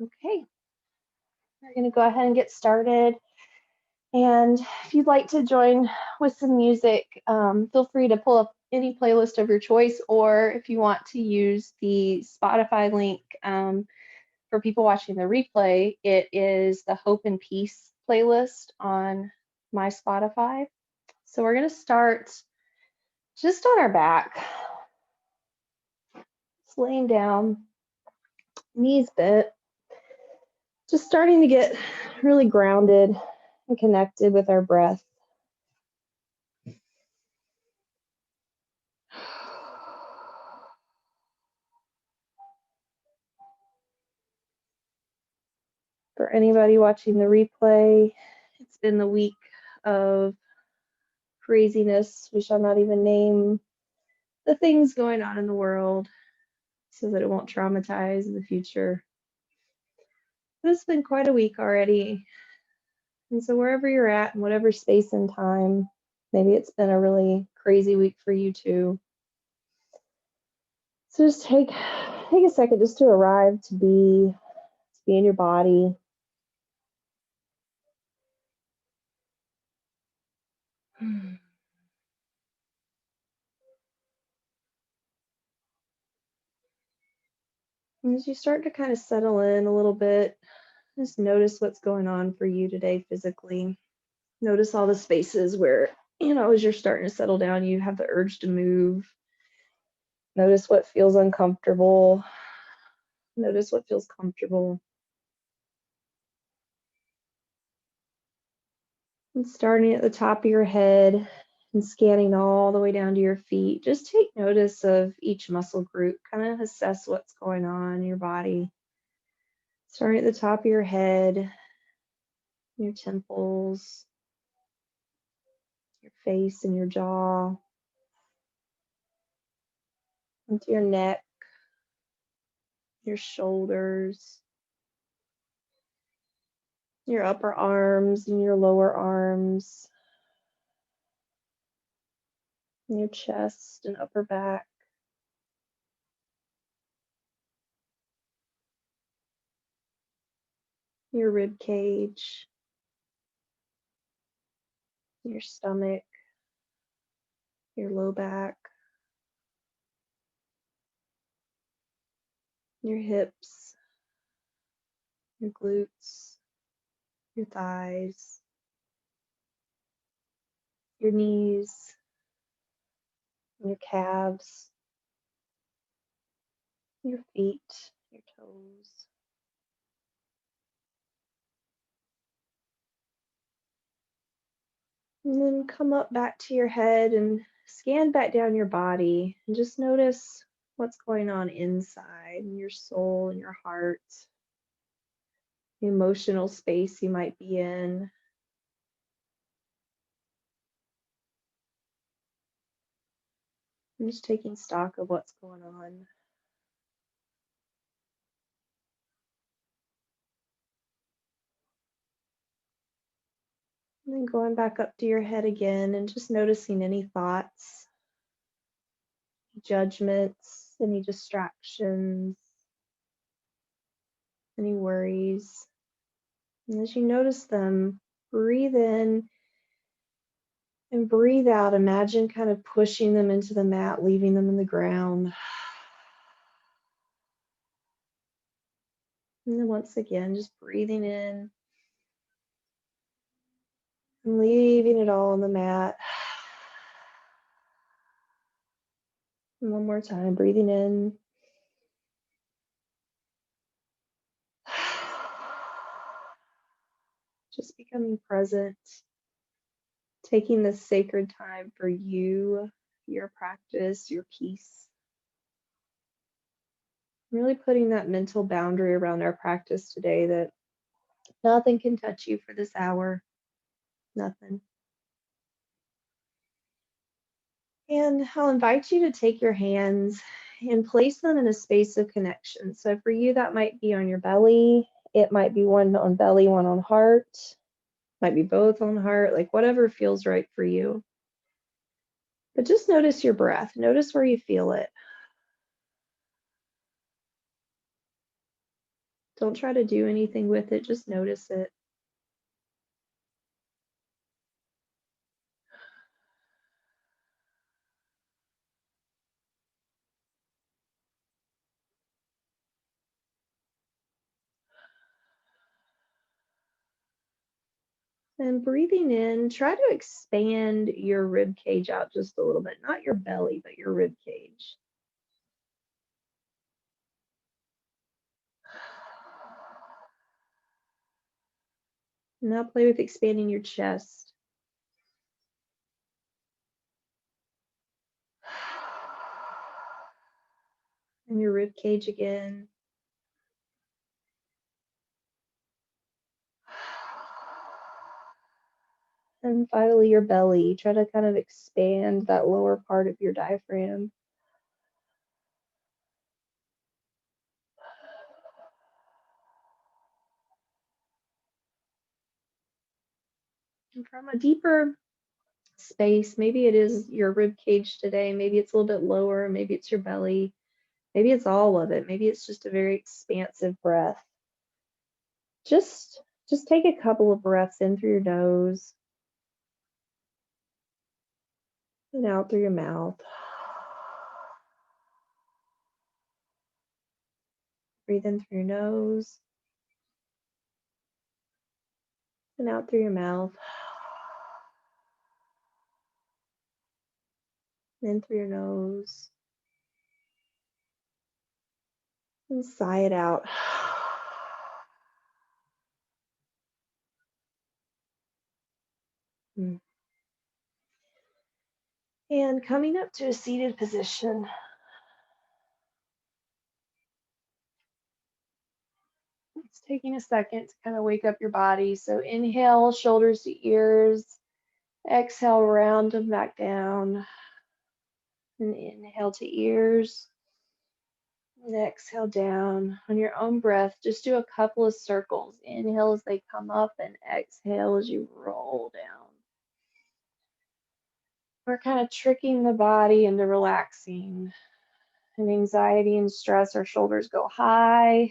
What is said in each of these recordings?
Okay, we're going to go ahead and get started. And if you'd like to join with some music, feel free to pull up any playlist of your choice, or if you want to use the Spotify link for people watching the replay, it is the Hope and Peace playlist on my Spotify. So we're going to start just on our back, just laying down, knees bent, just starting to get really grounded and connected with our breath. For anybody watching the replay, it's been the week of craziness. We shall not even name the things going on in the world so that it won't traumatize in the future. But it's been quite a week already. And so wherever you're at, in whatever space and time, maybe it's been a really crazy week for you too. So just take a second just to arrive, to be in your body. And as you start to kind of settle in a little bit, just notice what's going on for you today physically. Notice all the spaces where, as you're starting to settle down, you have the urge to move. Notice what feels uncomfortable. Notice what feels comfortable. And starting at the top of your head and scanning all the way down to your feet, just take notice of each muscle group, kind of assess what's going on in your body. Starting at the top of your head, your temples, your face and your jaw, into your neck, your shoulders, your upper arms and your lower arms, and your chest and upper back, your rib cage, your stomach, your low back, your hips, your glutes, your thighs, your knees, your calves, your feet, your toes. And then come up back to your head and scan back down your body and just notice what's going on inside in your soul and your heart, the emotional space you might be in. I'm just taking stock of what's going on. And then going back up to your head again and just noticing any thoughts, judgments, any distractions, any worries. And as you notice them, breathe in and breathe out. Imagine kind of pushing them into the mat, leaving them in the ground. And then once again, just breathing in and leaving it all on the mat. And one more time, breathing in. Just becoming present, taking this sacred time for you, your practice, your peace. Really putting that mental boundary around our practice today that nothing can touch you for this hour. Nothing. And I'll invite you to take your hands and place them in a space of connection. So for you, that might be on your belly. It might be one on belly, one on heart. Might be both on heart, like whatever feels right for you. But just notice your breath. Notice where you feel it. Don't try to do anything with it, just notice it. And breathing in, try to expand your rib cage out just a little bit, not your belly, but your rib cage. Now play with expanding your chest. And your rib cage again. And finally, your belly. Try to kind of expand that lower part of your diaphragm. And from a deeper space, maybe it is your rib cage today, maybe it's a little bit lower, maybe it's your belly, maybe it's all of it, maybe it's just a very expansive breath. Just take a couple of breaths in through your nose and out through your mouth. Breathe in through your nose and out through your mouth. In through your nose and sigh it out. And coming up to a seated position. It's taking a second to kind of wake up your body. So inhale, shoulders to ears. Exhale, round them back down. And inhale to ears. And exhale down. On your own breath, just do a couple of circles. Inhale as they come up and exhale as you roll down. We're kind of tricking the body into relaxing. And anxiety and stress, our shoulders go high.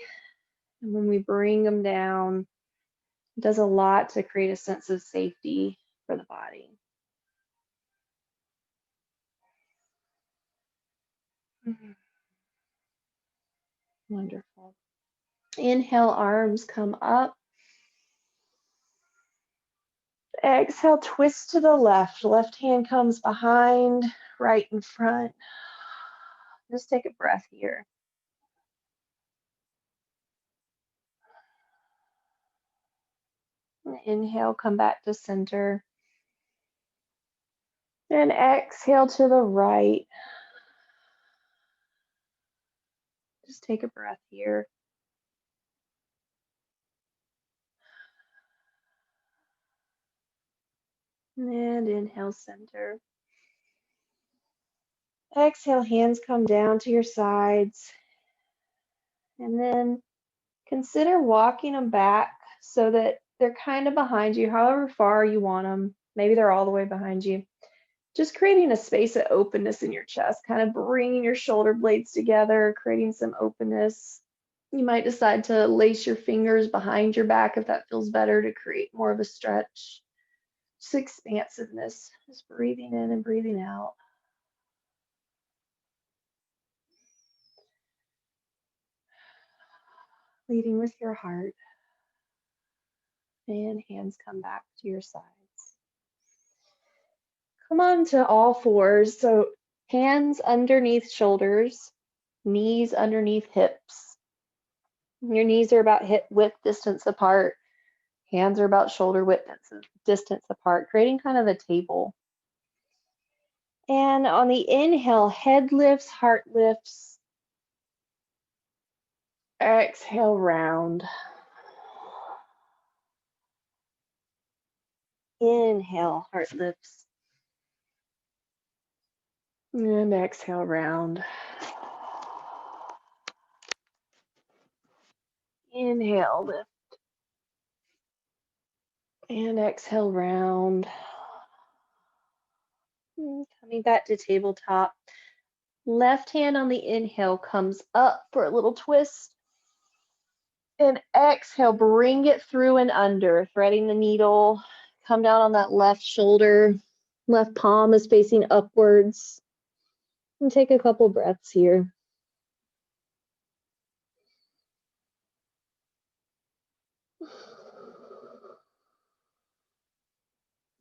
And when we bring them down, it does a lot to create a sense of safety for the body. Wonderful. Inhale, arms come up. Exhale, twist to the left. Left hand comes behind, right in front. Just take a breath here. Inhale, come back to center. And exhale to the right. Just take a breath here. And inhale, center. Exhale, hands come down to your sides. And then consider walking them back so that they're kind of behind you, however far you want them. Maybe they're all the way behind you. Just creating a space of openness in your chest, kind of bringing your shoulder blades together, creating some openness. You might decide to lace your fingers behind your back if that feels better to create more of a stretch. Just expansiveness, just breathing in and breathing out. Leading with your heart. And hands come back to your sides. Come on to all fours. So hands underneath shoulders, knees underneath hips. Your knees are about hip width distance apart. Hands are about shoulder width distance apart, creating kind of a table. And on the inhale, head lifts, heart lifts. Exhale, round. Inhale, heart lifts. And exhale, round. Inhale, lift. And exhale, round. Coming back to tabletop. Left hand on the inhale comes up for a little twist. And exhale, bring it through and under, threading the needle. Come down on that left shoulder. Left palm is facing upwards. And take a couple breaths here.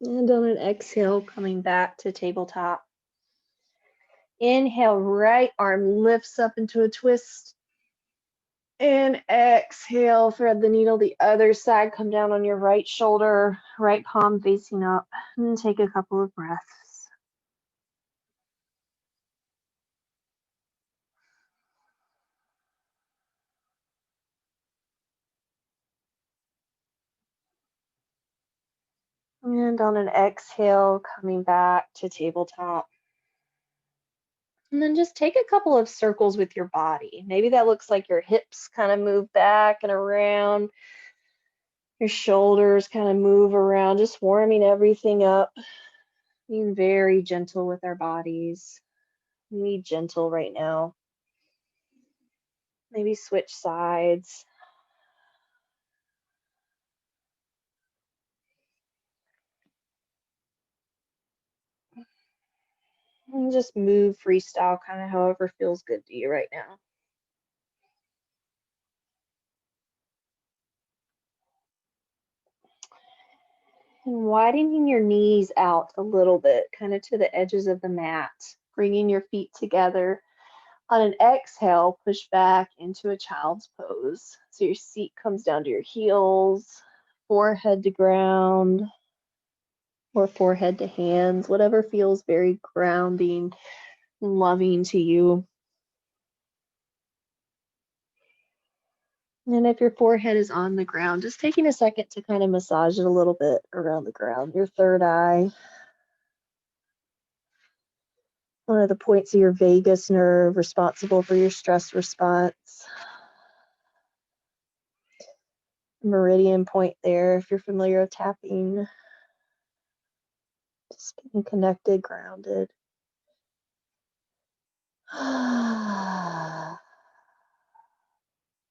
And on an exhale, coming back to tabletop. Inhale, right arm lifts up into a twist. And exhale, thread the needle the other side. Come down on your right shoulder, right palm facing up. And take a couple of breaths. And on an exhale, coming back to tabletop. And then just take a couple of circles with your body. Maybe that looks like your hips kind of move back and around. Your shoulders kind of move around, just warming everything up. Being very gentle with our bodies. We need gentle right now. Maybe switch sides. And just move freestyle, kind of however feels good to you right now. And widening your knees out a little bit, kind of to the edges of the mat, bringing your feet together. On an exhale, push back into a child's pose. So your seat comes down to your heels, forehead to ground, or forehead to hands, whatever feels very grounding, loving to you. And if your forehead is on the ground, just taking a second to kind of massage it a little bit around the ground, your third eye, one of the points of your vagus nerve responsible for your stress response. Meridian point there, if you're familiar with tapping. Just getting connected, grounded. And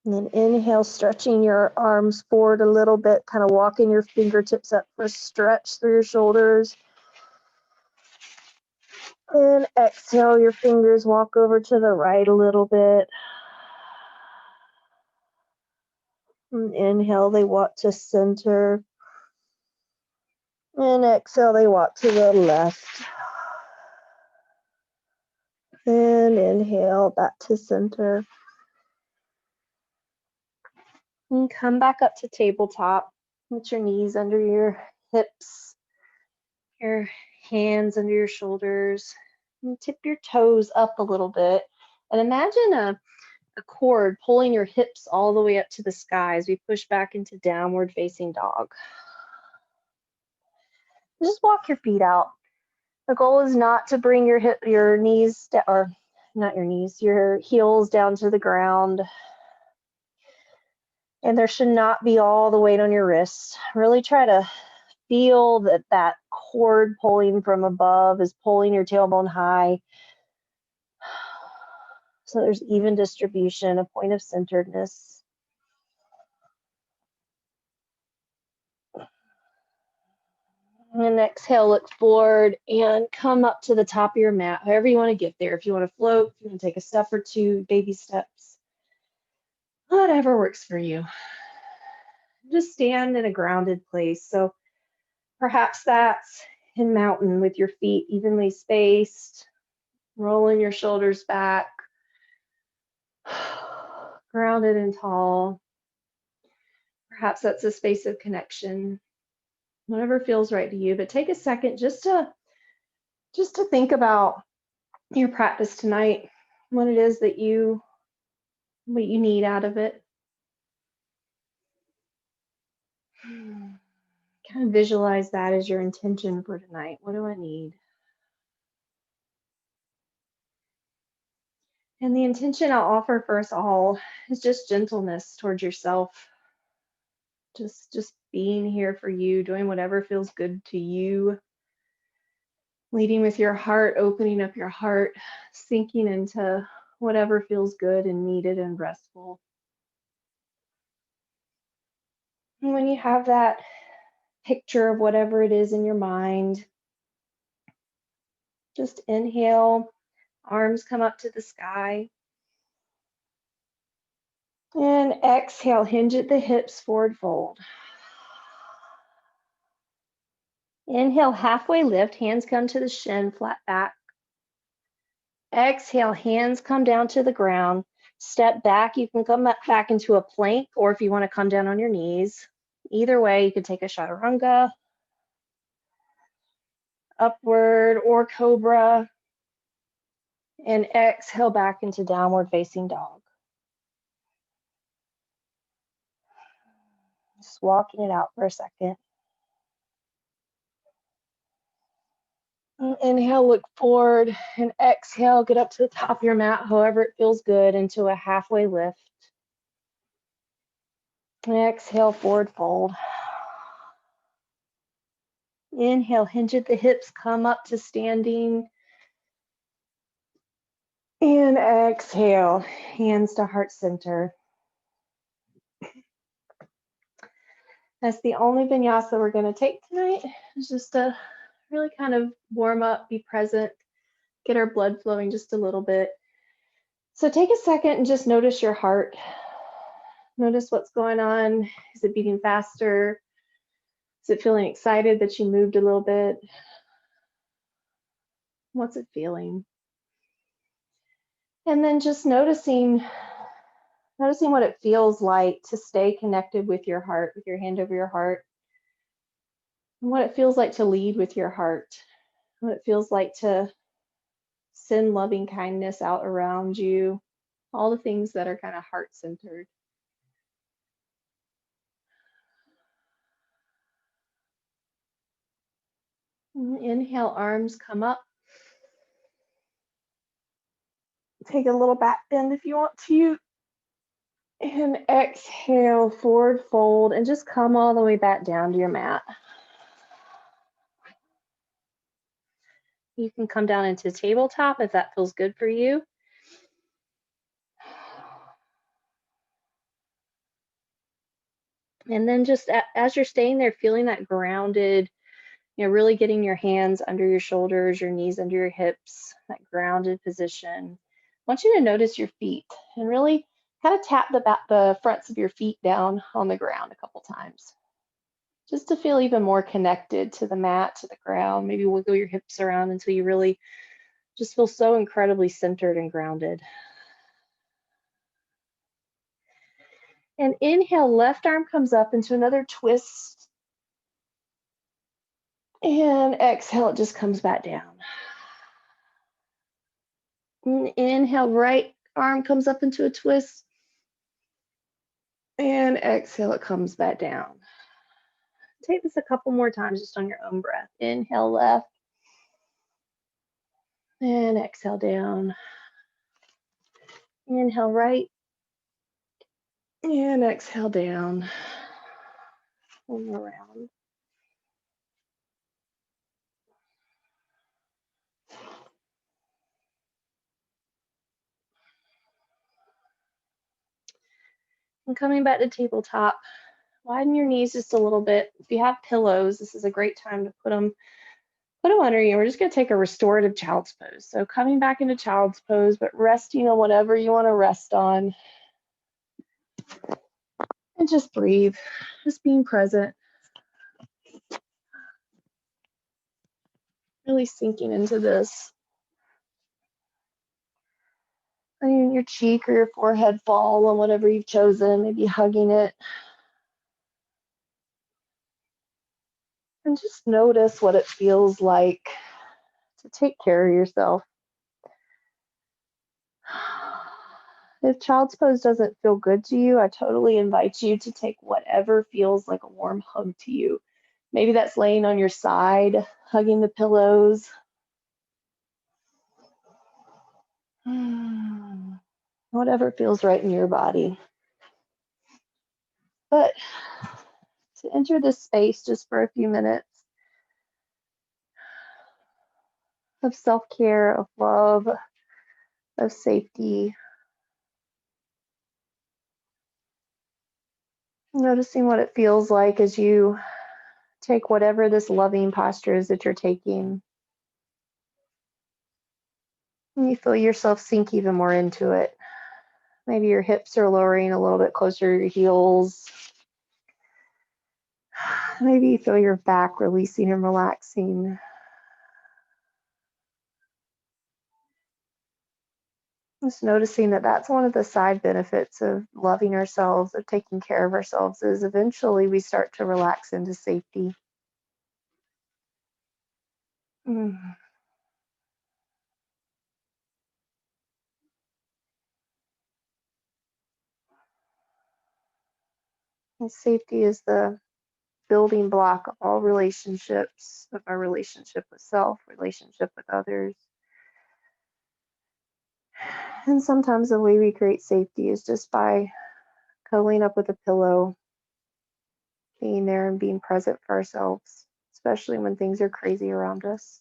then inhale, stretching your arms forward a little bit, kind of walking your fingertips up for a stretch through your shoulders. And exhale, your fingers walk over to the right a little bit. And inhale, they walk to center. And exhale, they walk to the left. And inhale, back to center. And come back up to tabletop. Put your knees under your hips, your hands under your shoulders. And tip your toes up a little bit. And imagine a cord pulling your hips all the way up to the sky as we push back into downward facing dog. Just walk your feet out. The goal is not to bring your knees, or not your knees, your heels down to the ground. And there should not be all the weight on your wrists. Really try to feel that cord pulling from above is pulling your tailbone high. So there's even distribution, a point of centeredness. And exhale, look forward and come up to the top of your mat, however you want to get there. If you want to float, if you want to take a step or two, baby steps, whatever works for you. Just stand in a grounded place. So perhaps that's in mountain with your feet evenly spaced, rolling your shoulders back, grounded and tall. Perhaps that's a space of connection, whatever feels right to you. But take a second just to think about your practice tonight, what it is that what you need out of it. Kind of visualize that as your intention for tonight. What do I need? And the intention I'll offer for us all is just gentleness towards yourself. Just being here for you, doing whatever feels good to you. Leading with your heart, opening up your heart, sinking into whatever feels good and needed and restful. And when you have that picture of whatever it is in your mind, just inhale, arms come up to the sky. And exhale, hinge at the hips, forward fold. Inhale, halfway lift, hands come to the shin, flat back. Exhale, hands come down to the ground. Step back, you can come back into a plank, or if you want to come down on your knees. Either way, you can take a chaturanga, upward, or cobra. And exhale back into downward facing dog. Just walking it out for a second. Inhale, look forward, and exhale, get up to the top of your mat, however it feels good, into a halfway lift. Exhale, forward fold. Inhale, hinge at the hips, come up to standing. And exhale, hands to heart center. That's the only vinyasa we're going to take tonight. It's just to really kind of warm up, be present, get our blood flowing just a little bit. So take a second and just notice your heart. Notice what's going on. Is it beating faster? Is it feeling excited that you moved a little bit? What's it feeling? And then just noticing what it feels like to stay connected with your heart, with your hand over your heart. And what it feels like to lead with your heart. What it feels like to send loving kindness out around you. All the things that are kind of heart-centered. Inhale, arms come up. Take a little back bend if you want to. And exhale, forward fold, and just come all the way back down to your mat. You can come down into tabletop if that feels good for you. And then just as you're staying there, feeling that grounded, really getting your hands under your shoulders, your knees under your hips, that grounded position. I want you to notice your feet and really kind of tap the fronts of your feet down on the ground a couple times, just to feel even more connected to the mat, to the ground. Maybe wiggle your hips around until you really just feel so incredibly centered and grounded. And inhale, left arm comes up into another twist. And exhale, it just comes back down. And inhale, right arm comes up into a twist. And exhale, it comes back down. Take this a couple more times just on your own breath. Inhale, left. And exhale, down. Inhale, right. And exhale, down. One more round. And coming back to tabletop, widen your knees just a little bit. If you have pillows, this is a great time to put them under you. We're just going to take a restorative child's pose. So coming back into child's pose, but resting on whatever you want to rest on. And just breathe, just being present. Really sinking into this. Letting your cheek or your forehead fall on whatever you've chosen, maybe hugging it. And just notice what it feels like to take care of yourself. If child's pose doesn't feel good to you, I totally invite you to take whatever feels like a warm hug to you. Maybe that's laying on your side, hugging the pillows. Whatever feels right in your body. But to enter this space just for a few minutes of self-care, of love, of safety. Noticing what it feels like as you take whatever this loving posture is that you're taking, and you feel yourself sink even more into it. Maybe your hips are lowering a little bit closer to your heels. Maybe you feel your back releasing and relaxing. Just noticing that that's one of the side benefits of loving ourselves, of taking care of ourselves, is eventually we start to relax into safety. Mm. And safety is the building block of all relationships, of our relationship with self, relationship with others. And sometimes the way we create safety is just by cuddling up with a pillow, being there and being present for ourselves, especially when things are crazy around us.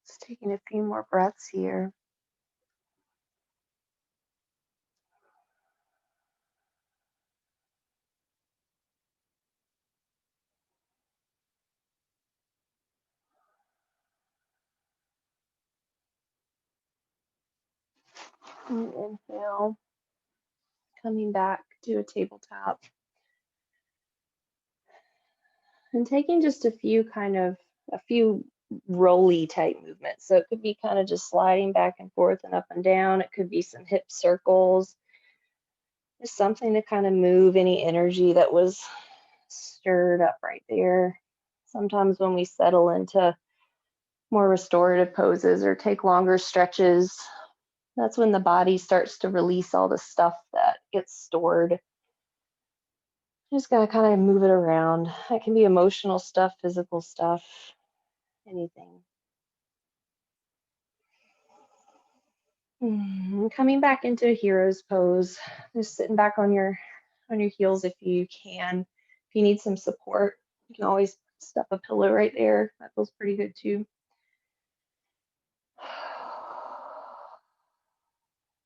Just taking a few more breaths here. And inhale, coming back to a tabletop. And taking just a few rolly type movements. So it could be kind of just sliding back and forth and up and down. It could be some hip circles, just something to kind of move any energy that was stirred up right there. Sometimes when we settle into more restorative poses or take longer stretches, that's when the body starts to release all the stuff that gets stored. Just gotta kind of move it around. That can be emotional stuff, physical stuff, anything. Coming back into a hero's pose, just sitting back on your heels if you can. If you need some support, you can always stuff a pillow right there. That feels pretty good too.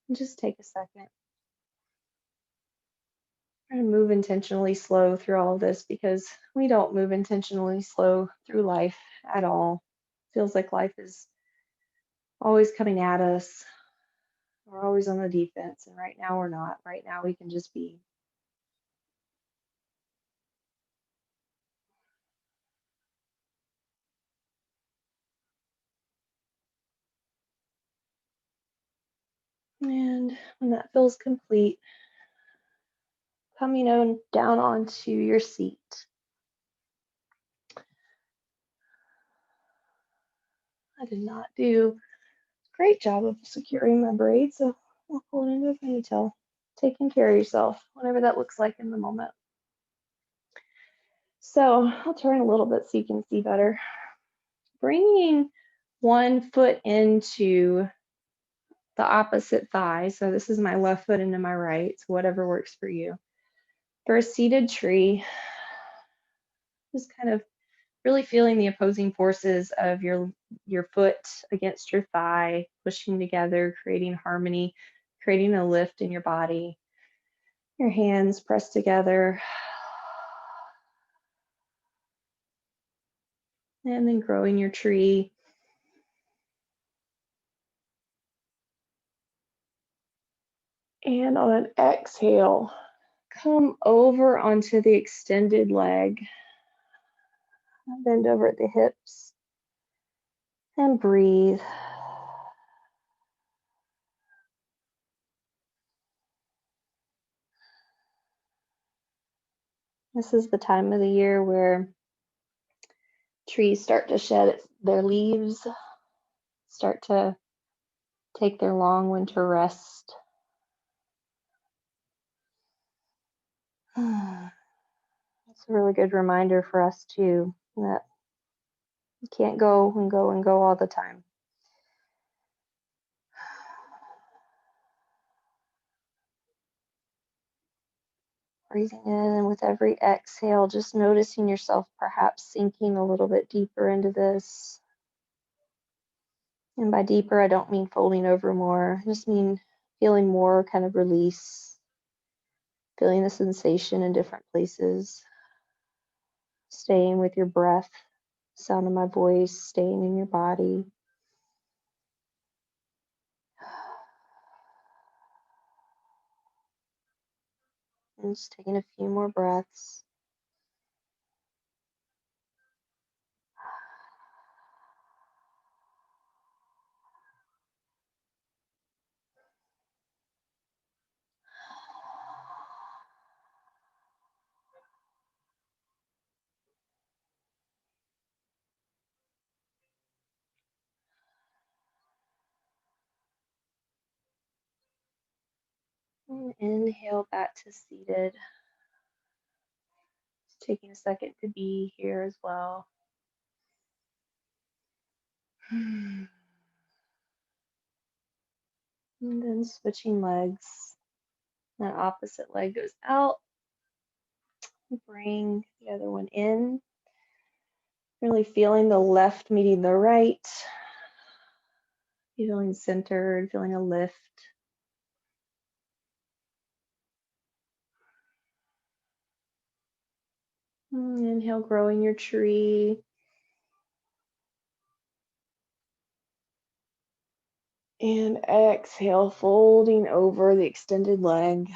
And just take a second. Try to move intentionally slow through all of this because we don't move intentionally slow through life at all. Feels like life is always coming at us. We're always on the defense, and right now we're not. Right now we can just be. And when that feels complete, coming on down onto your seat. I did not do a great job of securing my braid, so I'll pull it into a ponytail. Taking care of yourself, whatever that looks like in the moment. So I'll turn a little bit so you can see better. Bringing one foot into the opposite thigh. So this is my left foot into my right, so whatever works for you. For a seated tree, just kind of really feeling the opposing forces of your foot against your thigh, pushing together, creating harmony, creating a lift in your body. Your hands pressed together. And then growing your tree. And on an exhale, come over onto the extended leg. Bend over at the hips and breathe. This is the time of the year where trees start to shed their leaves, start to take their long winter rest. It's a really good reminder for us too that you can't go and go and go all the time. Breathing in, and with every exhale, just noticing yourself perhaps sinking a little bit deeper into this. And by deeper, I don't mean folding over more, I just mean feeling more kind of release, feeling the sensation in different places, staying with your breath, sound of my voice, staying in your body. And just taking a few more breaths. And inhale back to seated. Just taking a second to be here as well. And then switching legs. That opposite leg goes out. Bring the other one in. Really feeling the left meeting the right. Feeling centered, feeling a lift. Inhale, growing your tree. And exhale, folding over the extended leg.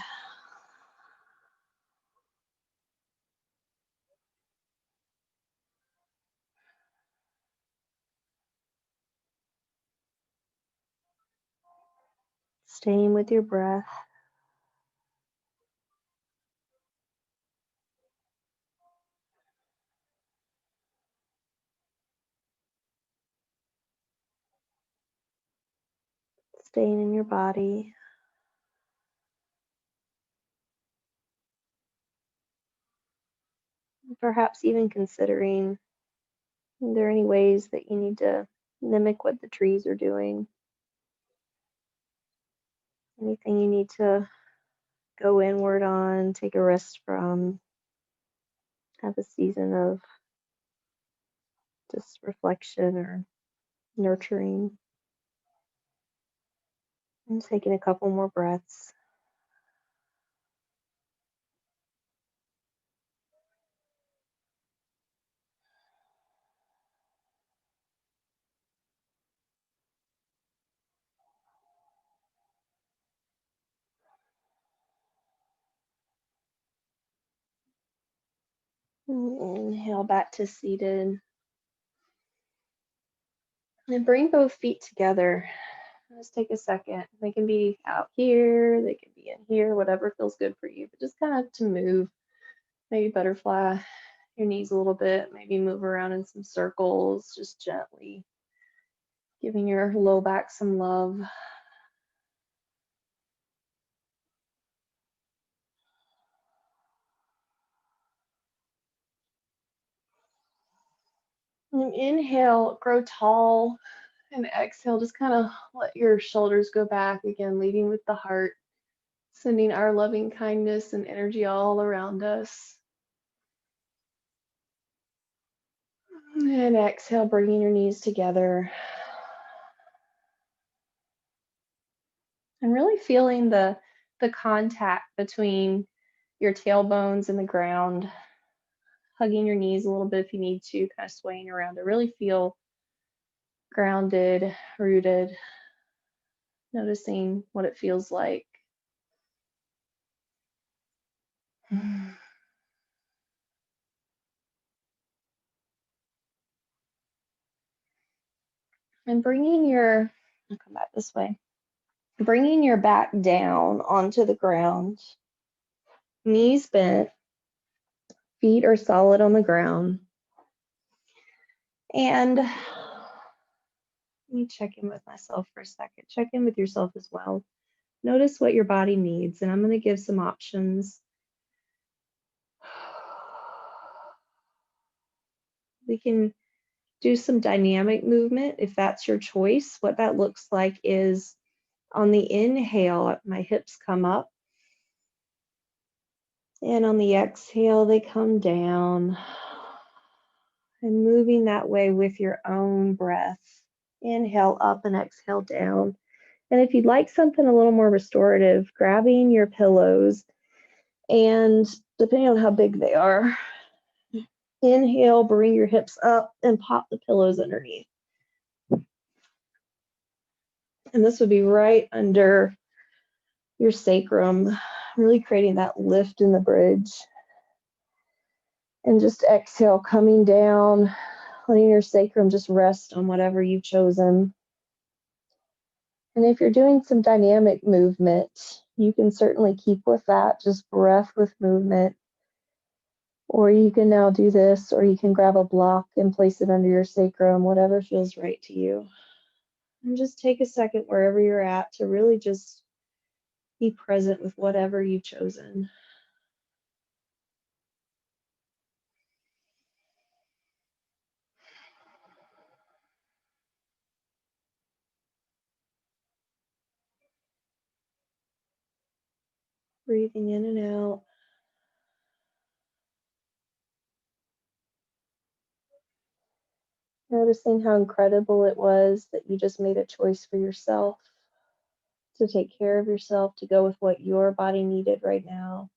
Staying with your breath. Staying in your body. Perhaps even considering, are there any ways that you need to mimic what the trees are doing? Anything you need to go inward on, take a rest from, have a season of just reflection or nurturing. And taking a couple more breaths. Inhale back to seated. And bring both feet together. Just take a second. They can be out here, they can be in here, whatever feels good for you. But just kind of to move. Maybe butterfly your knees a little bit. Maybe move around in some circles, just gently giving your low back some love. And inhale, grow tall. And exhale, just kind of let your shoulders go back again, leading with the heart, sending our loving kindness and energy all around us. And exhale, bringing your knees together. And really feeling the contact between your tailbones and the ground, hugging your knees a little bit if you need to, kind of swaying around to really feel grounded, rooted, noticing what it feels like. And I'll come back this way, bringing your back down onto the ground, knees bent, feet are solid on the ground. And let me check in with myself for a second. Check in with yourself as well. Notice what your body needs, and I'm going to give some options. We can do some dynamic movement if that's your choice. What that looks like is on the inhale, my hips come up, and on the exhale, they come down. And moving that way with your own breath. Inhale up and exhale down. And if you'd like something a little more restorative, grabbing your pillows and depending on how big they are, inhale, bring your hips up and pop the pillows underneath. And this would be right under your sacrum, really creating that lift in the bridge. And just exhale, coming down, letting your sacrum just rest on whatever you've chosen. And if you're doing some dynamic movement, you can certainly keep with that, just breath with movement. Or you can now do this, or you can grab a block and place it under your sacrum, whatever feels right to you. And just take a second wherever you're at to really just be present with whatever you've chosen. Breathing in and out. Noticing how incredible it was that you just made a choice for yourself to take care of yourself, to go with what your body needed right now.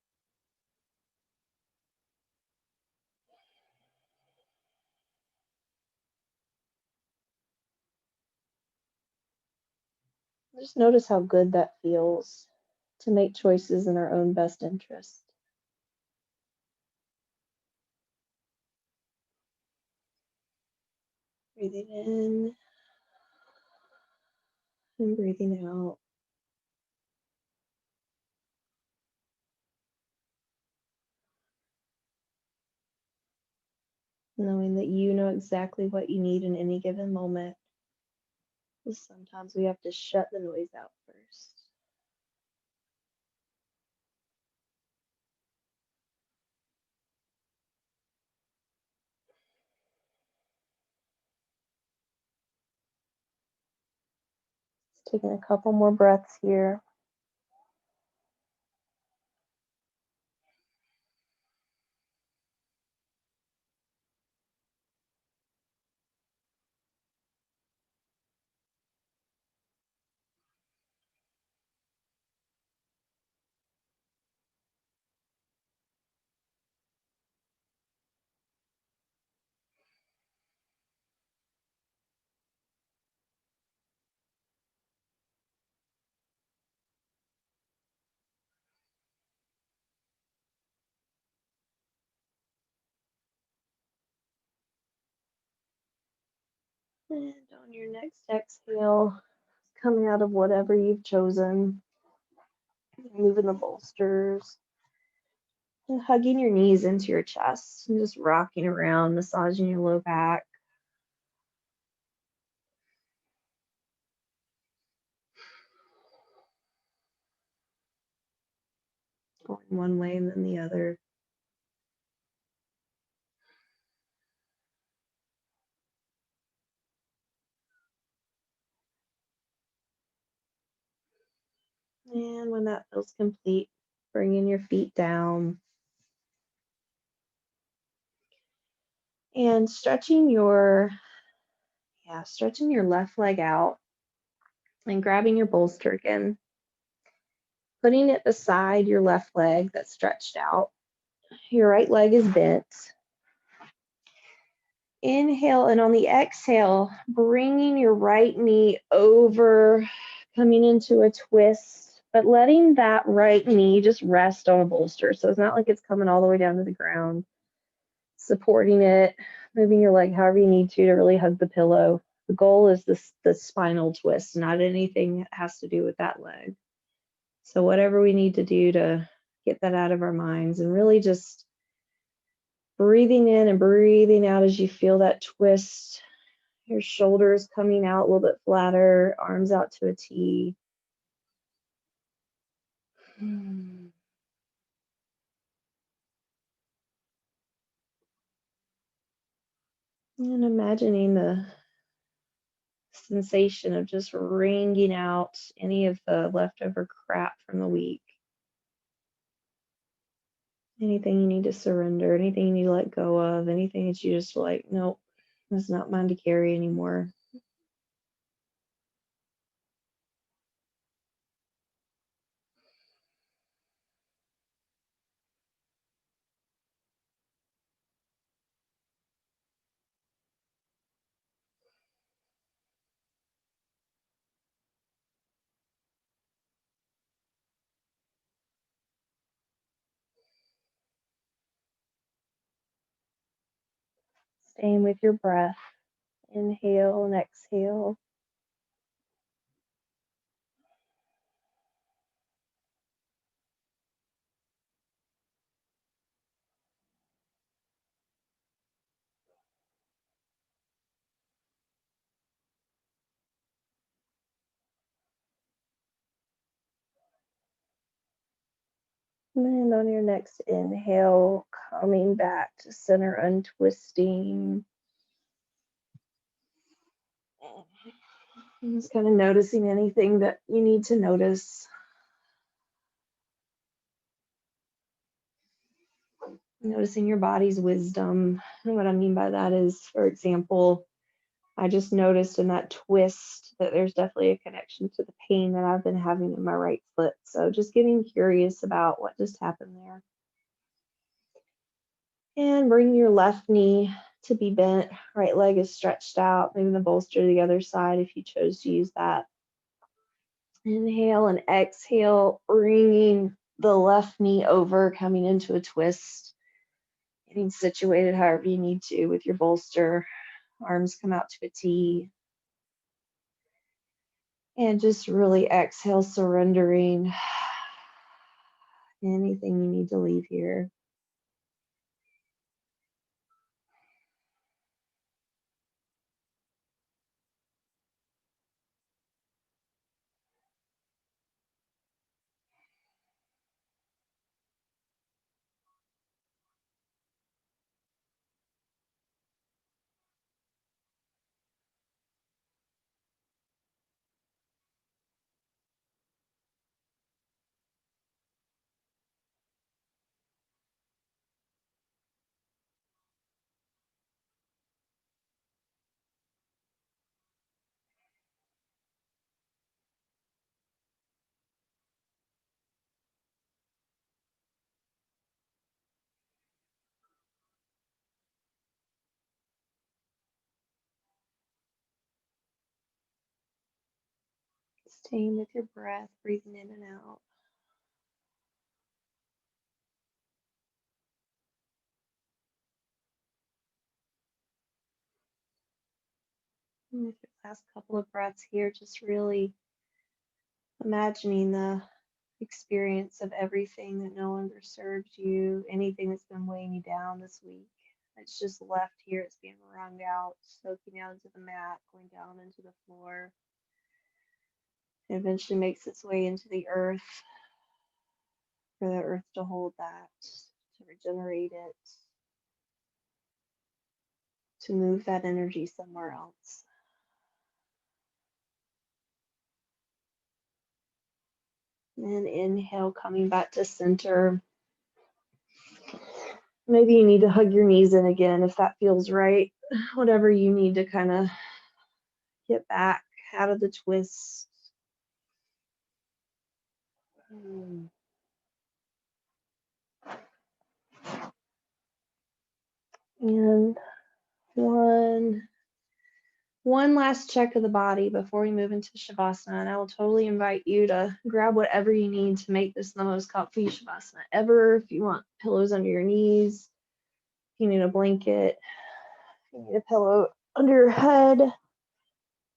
Just notice how good that feels to make choices in our own best interest. Breathing in and breathing out. Knowing that you know exactly what you need in any given moment. Because sometimes we have to shut the noise out first. Just taking a couple more breaths here. And on your next exhale, coming out of whatever you've chosen, moving the bolsters, and hugging your knees into your chest, and just rocking around, massaging your low back. Going one way and then the other. And when that feels complete, bringing your feet down and stretching your left leg out and grabbing your bolster again, putting it beside your left leg that's stretched out. Your right leg is bent. Inhale, and on the exhale, bringing your right knee over, coming into a twist, but letting that right knee just rest on a bolster. So it's not like it's coming all the way down to the ground. Supporting it, moving your leg however you need to really hug the pillow. The goal is the spinal twist, not anything that has to do with that leg. So whatever we need to do to get that out of our minds, and really just breathing in and breathing out as you feel that twist. Your shoulders coming out a little bit flatter, arms out to a T. And And imagining the sensation of just wringing out any of the leftover crap from the week. Anything you need to surrender, anything you need to let go of, anything that you just like, nope, it's not mine to carry anymore. Staying with your breath. Inhale and exhale. And then on your next inhale, coming back to center, untwisting. And just kind of noticing anything that you need to notice. Noticing your body's wisdom. And what I mean by that is, for example, I just noticed in that twist that there's definitely a connection to the pain that I've been having in my right foot. So just getting curious about what just happened there. And bring your left knee to be bent. Right leg is stretched out. Maybe the bolster to the other side if you chose to use that. Inhale and exhale, bringing the left knee over, coming into a twist. Getting situated however you need to with your bolster. Arms come out to a T. And just really exhale, surrendering anything you need to leave here. Staying with your breath, breathing in and out. And with your last couple of breaths here, just really imagining the experience of everything that no longer serves you, anything that's been weighing you down this week. It's just left here, it's being wrung out, soaking down into the mat, going down into the floor. It eventually makes its way into the earth for the earth to hold that, to regenerate it, to move that energy somewhere else. And inhale, coming back to center. Maybe you need to hug your knees in again if that feels right. Whatever you need to kind of get back out of the twist. And one last check of the body before we move into Shavasana. And I will totally invite you to grab whatever you need to make this the most comfy Shavasana ever. If you want pillows under your knees, if you need a blanket, if you need a pillow under your head,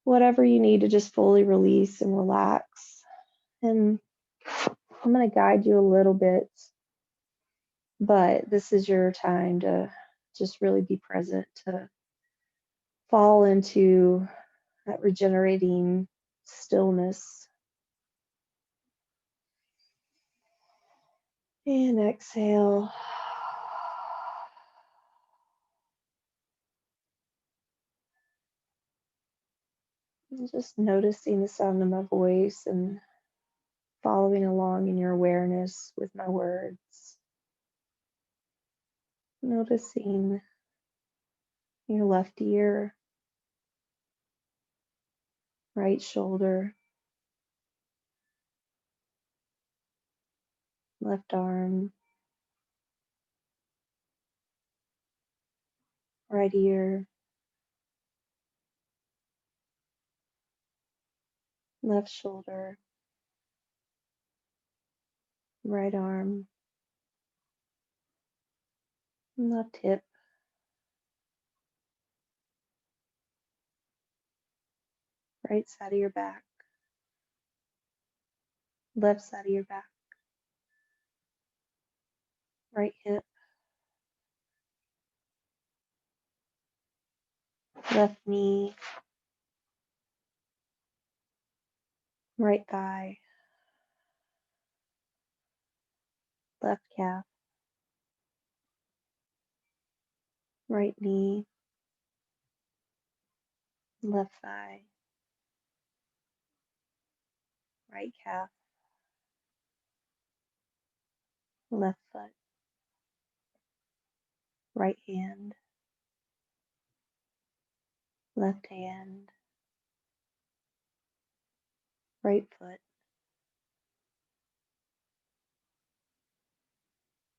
whatever you need to just fully release and relax. And I'm going to guide you a little bit, but this is your time to just really be present, to fall into that regenerating stillness. And exhale. And just noticing the sound of my voice and following along in your awareness with my words. Noticing your left ear, right shoulder, left arm, right ear, left shoulder, right arm, left hip, right side of your back, left side of your back, right hip, left knee, right thigh, left calf, right knee, left thigh, right calf, left foot, right hand, left hand, right foot.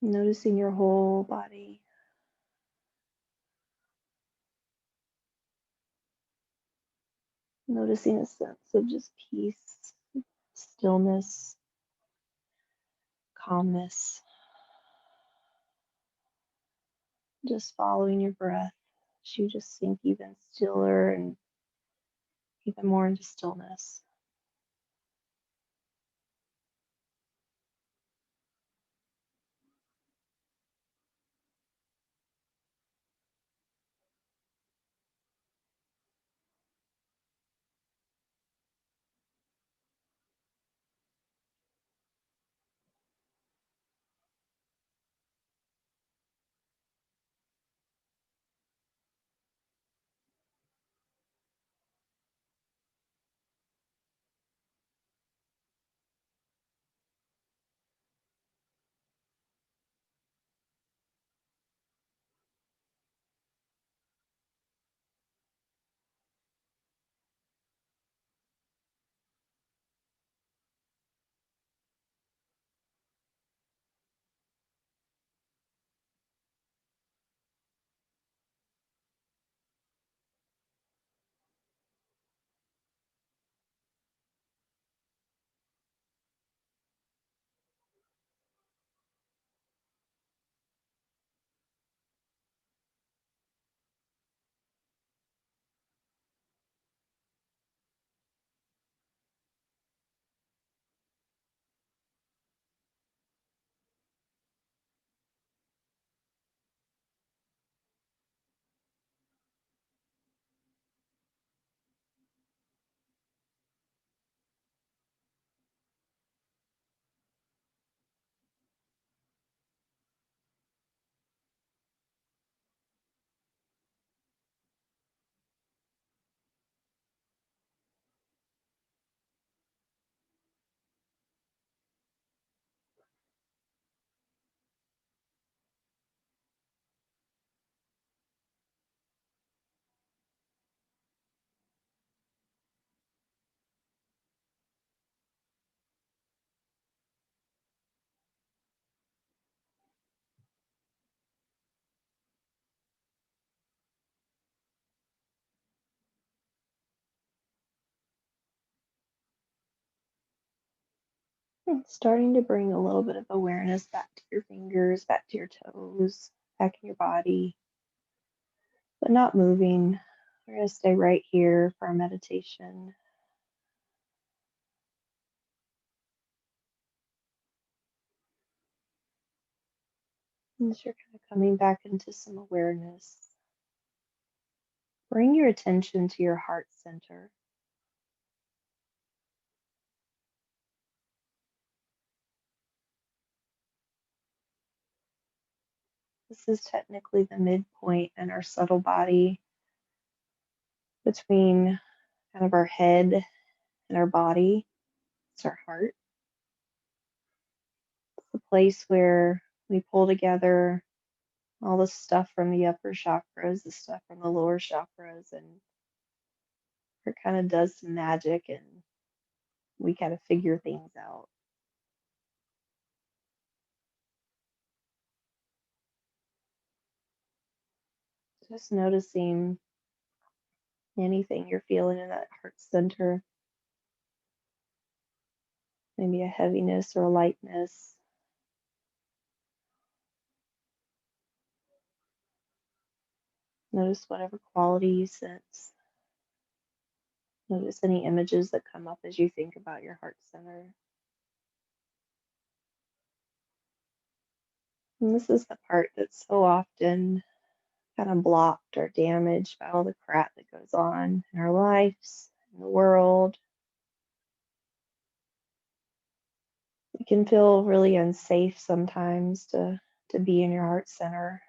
Noticing your whole body. Noticing a sense of just peace, stillness, calmness. Just following your breath as you just sink even stiller and even more into stillness. And starting to bring a little bit of awareness back to your fingers, back to your toes, back in your body, but not moving. We're going to stay right here for our meditation. And as you're kind of coming back into some awareness, bring your attention to your heart center. This is technically the midpoint in our subtle body between kind of our head and our body. It's our heart. It's the place where we pull together all the stuff from the upper chakras, the stuff from the lower chakras, and it kind of does some magic and we kind of figure things out. Just noticing anything you're feeling in that heart center, maybe a heaviness or a lightness. Notice whatever quality you sense. Notice any images that come up as you think about your heart center. And this is the part that's so often kind of blocked or damaged by all the crap that goes on in our lives, in the world. It can feel really unsafe sometimes to be in your heart center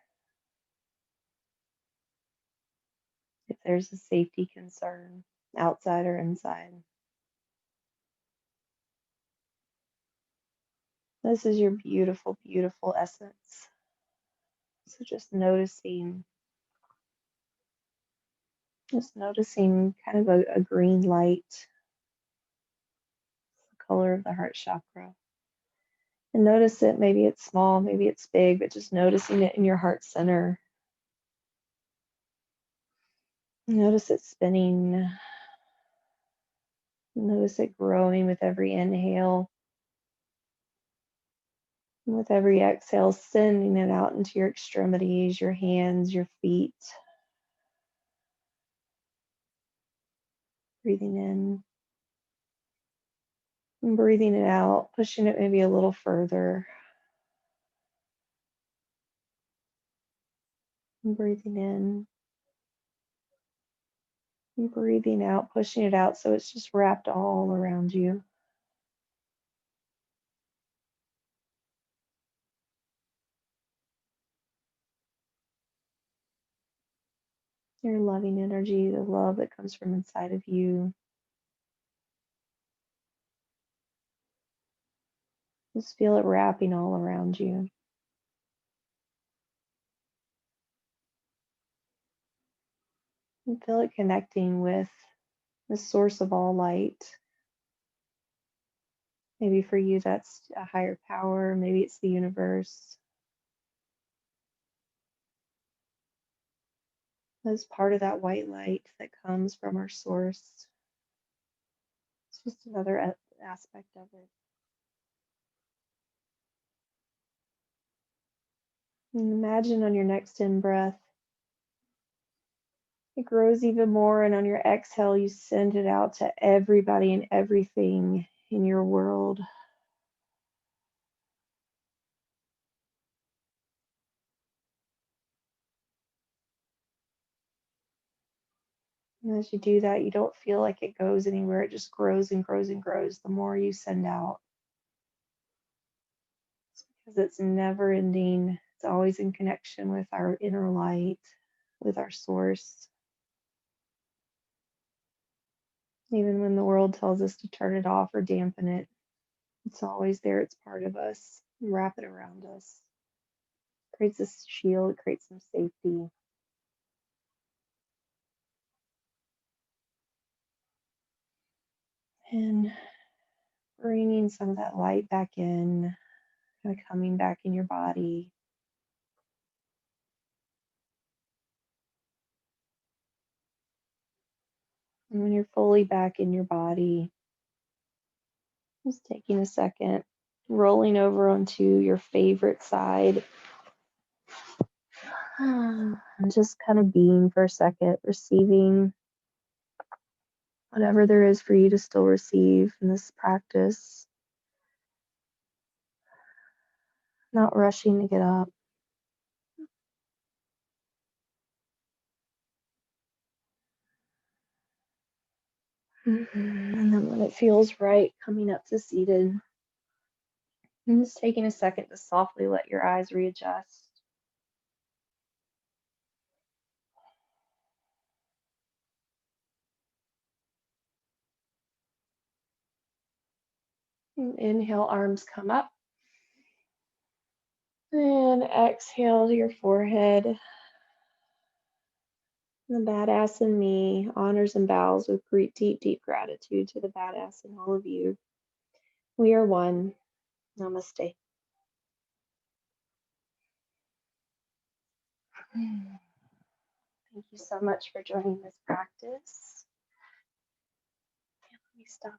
if there's a safety concern, outside or inside. This is your beautiful, beautiful essence. So just noticing kind of a green light, the color of the heart chakra. And notice it, maybe it's small, maybe it's big, but just noticing it in your heart center. Notice it spinning. Notice it growing with every inhale. And with every exhale, sending it out into your extremities, your hands, your feet. Breathing in and breathing it out, pushing it maybe a little further. And breathing in and breathing out, pushing it out so it's just wrapped all around you. Your loving energy, the love that comes from inside of you. Just feel it wrapping all around you. And feel it connecting with the source of all light. Maybe for you, that's a higher power. Maybe it's the universe. As part of that white light that comes from our source. It's just another aspect of it. And imagine on your next in breath, it grows even more, and on your exhale, you send it out to everybody and everything in your world. And as you do that, you don't feel like it goes anywhere. It just grows and grows and grows the more you send out. It's because it's never ending. It's always in connection with our inner light, with our source. Even when the world tells us to turn it off or dampen it, it's always there. It's part of us. Wrap it around us. It creates a shield, it creates some safety. And bringing some of that light back in, kind of coming back in your body. And when you're fully back in your body, just taking a second, rolling over onto your favorite side, and just kind of being for a second, receiving whatever there is for you to still receive in this practice, not rushing to get up. And then when it feels right, coming up to seated, and just taking a second to softly let your eyes readjust. And inhale, arms come up. And exhale to your forehead. The badass in me honors and bows with great, deep, deep gratitude to the badass in all of you. We are one. Namaste. Thank you so much for joining this practice. Let me stop